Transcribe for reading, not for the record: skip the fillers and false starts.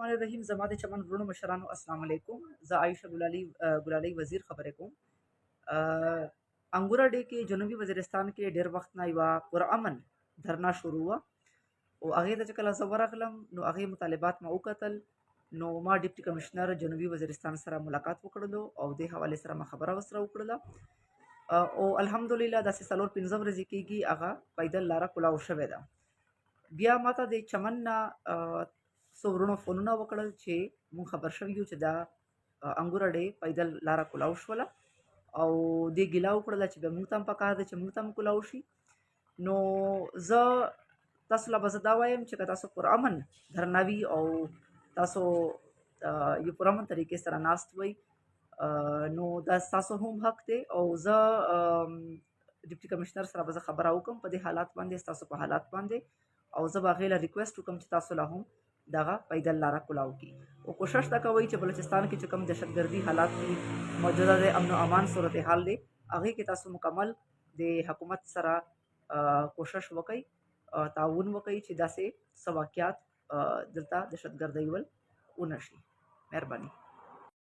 الرحمن الرحیم. زما د چمن ورونو مشرانو السلام علیکم. زه عایشه ګلالي وزیر خبرې کوم. انګوره ډې کې جنوبي وزیرستان کې ډېر وخت نه یوه پرامن دھرنا شروع وه او هغې ته چې کله زه ورغلم نو هغې مطالبات ما وکتل. نو ما ډیپټي کمشنر جنوبي وزیرستان سره ملاقات وکړلو او دې حوالې سره ما خبره ورسره وکړله او الحمدلله داسې 4-5 ورځې کېږي هغه پیدل لاره کلاو شوې ده. بیا ماته د چمن نه څو ورونو فونونه وکړل چې مونږ خبر شوي یو چې دا انګوره ډې پیدل لاره کلاو شوله او دې ګیله وکړله چې بیا مونږ ته هم پکار ده چې مونږ ته هم کلاو شي. نو زه تاسو له به زه دا وایم چې که تاسو پرامن دھرنا وي او تاسو یو پرامن طریقې سره ناست وئ نو دا ستاسو هم حق دی او زه ډیپټي کمشنر سره به زه خبره وکړم په دې حالات باندې ستاسو په حالات باندې او زه به هغې له ریکویسټ وکړم چې تاسو له هم دغه پیدل لاره کلاو کړي او کوشش دا کوئ چې بلوچستان کې چې کوم دهشتګردي حالات دي موجوده د امن و امان صورتحال دی هغې کې تاسو مکمل د حکومت سره کوشش وکئ تعاون وکئ چې داسې څه واقعات دلته دهشتګردي ول ونه شي. مهرباني.